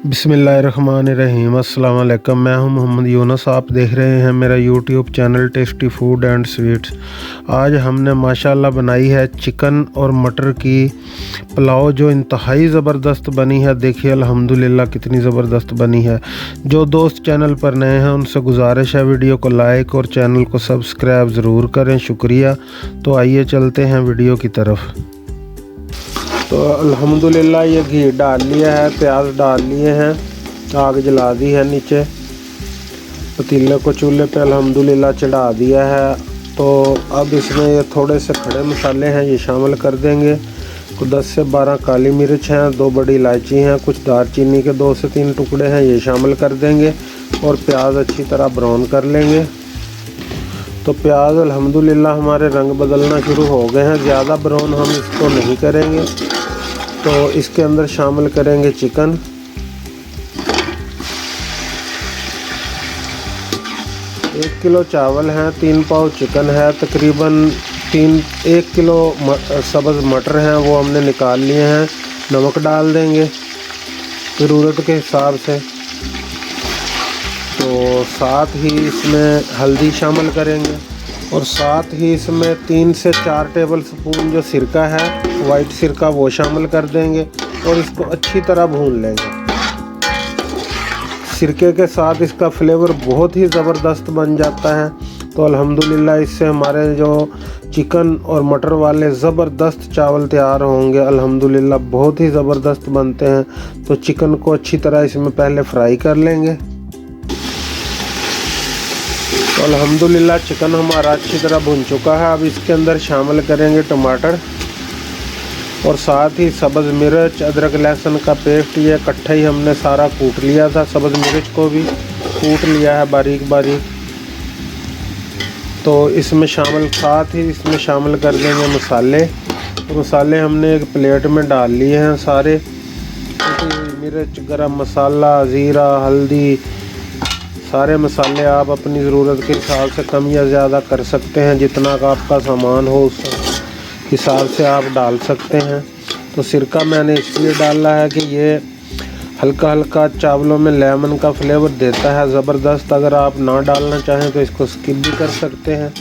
बिस्मिल्लाहिर्रहमानिर्रहीम। अस्सलाम वालेकुम। मैं हूं मोहम्मद यूनुस। आप देख रहे हैं मेरा YouTube channel tasty food and sweets. आज हमने माशाल्लाह बनाई है चिकन और मटर की पुलाव, जो इंतहाई ज़बरदस्त बनी है। देखिए अल्हम्दुलिल्लाह कितनी ज़बरदस्त बनी है। जो दोस्त चैनल पर नए हैं उनसे गुजारिश है वीडियो को लाइक और चैनल को सब्सक्राइब ज़रूर करें, शुक्रिया। तो आइए चलते हैं वीडियो की तरफ। तो अल्हम्दुलिल्लाह ये घी डाल लिया है, प्याज डाल लिए हैं, आग जला दी है, नीचे पतीले को चूल्हे पे अल्हम्दुलिल्लाह चढ़ा दिया है। तो अब इसमें ये थोड़े से खड़े मसाले हैं, ये शामिल कर देंगे। तो 10 से 12 काली मिर्च हैं, 2 बड़ी इलायची हैं, कुछ दालचीनी के 2 से 3 टुकड़े हैं, ये शामिल कर देंगे। और प्याज अच्छी तरह ब्राउन कर लेंगे। तो प्याज अल्हम्दुलिल्लाह हमारे रंग बदलना शुरू हो गए हैं, ज़्यादा ब्राउन हम इसको नहीं करेंगे। तो इसके अंदर शामिल करेंगे चिकन। एक किलो चावल हैं, 3 पाव चिकन है, तकरीबन 1 किलो सब्ज़ मटर हैं, वो हमने निकाल लिए हैं। नमक डाल देंगे ज़रूरत के हिसाब से। तो साथ ही इसमें हल्दी शामिल करेंगे और साथ ही इसमें 3 से 4 टेबल स्पून जो सिरका है, वाइट सिरका, वो शामिल कर देंगे और इसको अच्छी तरह भून लेंगे। सिरके के साथ इसका फ्लेवर बहुत ही ज़बरदस्त बन जाता है। तो अल्हम्दुलिल्लाह इससे हमारे जो चिकन और मटर वाले ज़बरदस्त चावल तैयार होंगे। अल्हम्दुलिल्लाह बहुत ही ज़बरदस्त बनते हैं। तो चिकन को अच्छी तरह इसमें पहले फ्राई कर लेंगे। तो अल्हम्दुलिल्लाह चिकन हमारा अच्छी तरह भुन चुका है। अब इसके अंदर शामिल करेंगे टमाटर और साथ ही सब्ज़ मिर्च, अदरक लहसुन का पेस्ट, ये इकट्ठा ही हमने सारा कूट लिया था। सब्ज़ मिर्च को भी कूट लिया है बारीक बारीक। तो इसमें साथ ही इसमें शामिल कर देंगे मसाले। तो मसाले हमने एक प्लेट में डाल लिए हैं सारे। मिर्च, गरम मसाला, ज़ीरा, हल्दी, सारे मसाले आप अपनी ज़रूरत के हिसाब से कम या ज़्यादा कर सकते हैं। जितना का आपका सामान हो उस हिसाब से आप डाल सकते हैं। तो सिरका मैंने इसलिए डाला है कि ये हल्का हल्का चावलों में लेमन का फ्लेवर देता है ज़बरदस्त। अगर आप ना डालना चाहें तो इसको स्किप भी कर सकते हैं।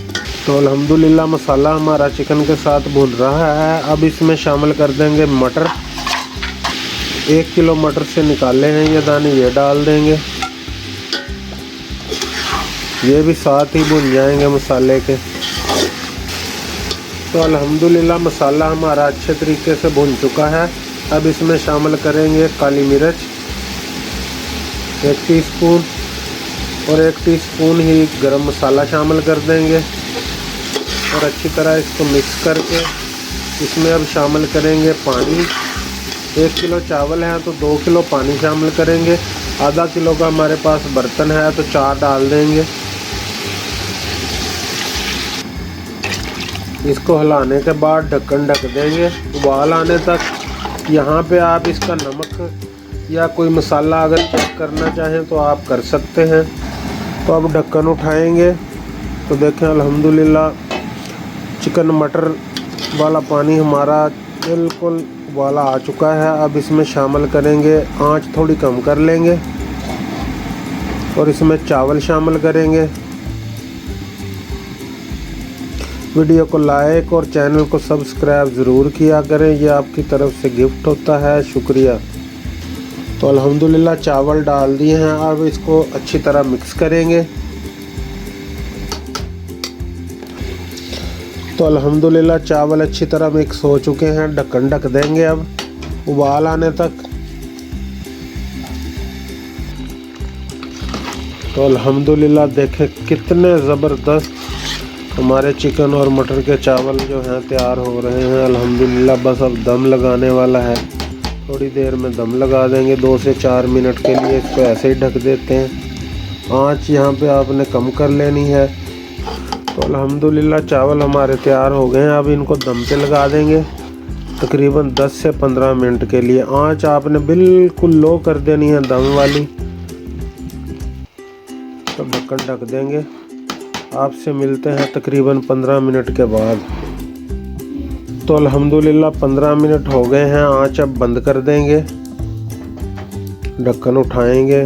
तो अल्हम्दुलिल्लाह मसाला हमारा चिकन के साथ भून रहा है। अब इसमें शामिल कर देंगे मटर। 1 किलो मटर से निकाले हैं ये दाने, ये डाल देंगे। ये भी साथ ही भुन जाएंगे मसाले के। तो अल्हम्दुलिल्लाह मसाला हमारा अच्छे तरीके से भुन चुका है। अब इसमें शामिल करेंगे काली मिर्च 1 टीस्पून और 1 टीस्पून ही गरम मसाला शामिल कर देंगे और अच्छी तरह इसको मिक्स करके इसमें अब शामिल करेंगे पानी। 1 किलो चावल है तो 2 किलो पानी शामिल करेंगे। आधा किलो का हमारे पास बर्तन है तो 4 डाल देंगे। इसको हिलाने के बाद ढक्कन ढक देंगे उबाल आने तक। यहाँ पे आप इसका नमक या कोई मसाला अगर चेक करना चाहें तो आप कर सकते हैं। तो अब ढक्कन उठाएंगे तो देखें अल्हम्दुलिल्लाह चिकन मटर वाला पानी हमारा बिल्कुल उबाला आ चुका है। अब इसमें शामिल करेंगे, आंच थोड़ी कम कर लेंगे और इसमें चावल शामिल करेंगे। वीडियो को लाइक और चैनल को सब्सक्राइब ज़रूर किया करें, यह आपकी तरफ से गिफ्ट होता है, शुक्रिया। तो अल्हम्दुलिल्लाह चावल डाल दिए हैं। अब इसको अच्छी तरह मिक्स करेंगे। तो अल्हम्दुलिल्लाह चावल अच्छी तरह मिक्स हो चुके हैं। ढक्कन ढक देंगे अब उबाल आने तक। तो अल्हम्दुलिल्लाह देखें कितने ज़बरदस्त हमारे चिकन और मटर के चावल जो हैं तैयार हो रहे हैं। अल्हम्दुलिल्लाह बस अब दम लगाने वाला है। थोड़ी देर में दम लगा देंगे 2 से 4 मिनट के लिए। इसको ऐसे ही ढक देते हैं। आंच यहाँ पे आपने कम कर लेनी है। तो अल्हम्दुलिल्लाह चावल हमारे तैयार हो गए हैं। अब इनको दम पे लगा देंगे तकरीबन 10 से 15 मिनट के लिए। आंच आपने बिल्कुल लो कर देनी है, दम वाली। तो ढक्कन ढक देंगे। आपसे मिलते हैं तकरीबन 15 मिनट के बाद। तो अल्हम्दुलिल्लाह 15 मिनट हो गए हैं। आंच अब बंद कर देंगे। ढक्कन उठाएंगे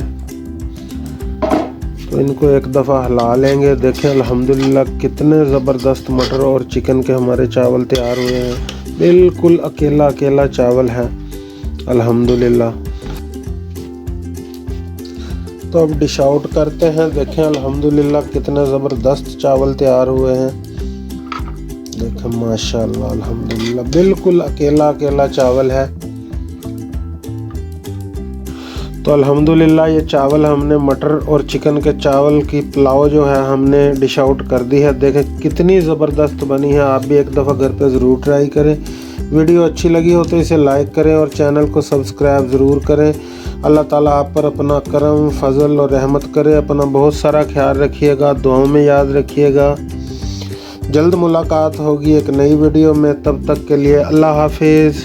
तो इनको एक दफ़ा हिला लेंगे। देखें अल्हम्दुलिल्लाह कितने ज़बरदस्त मटर और चिकन के हमारे चावल तैयार हुए हैं। बिल्कुल अकेला अकेला चावल है अल्हम्दुलिल्लाह। तो अब डिश आउट करते हैं। देखें अल्हम्दुलिल्लाह कितने ज़बरदस्त चावल तैयार हुए हैं। देखें माशाल्लाह अल्हम्दुलिल्लाह बिल्कुल अकेला अकेला चावल है। तो अल्हम्दुलिल्लाह ये चावल हमने मटर और चिकन के चावल की पुलाव जो है हमने डिश आउट कर दी है। देखें कितनी ज़बरदस्त बनी है। आप भी एक दफ़ा घर पे ज़रूर ट्राई करें। वीडियो अच्छी लगी हो तो इसे लाइक करें और चैनल को सब्सक्राइब ज़रूर करें। अल्लाह ताला आप पर अपना करम फजल और रहमत करे। अपना बहुत सारा ख्याल रखिएगा, दुआओं में याद रखिएगा। जल्द मुलाकात होगी एक नई वीडियो में। तब तक के लिए अल्लाह हाफिज़।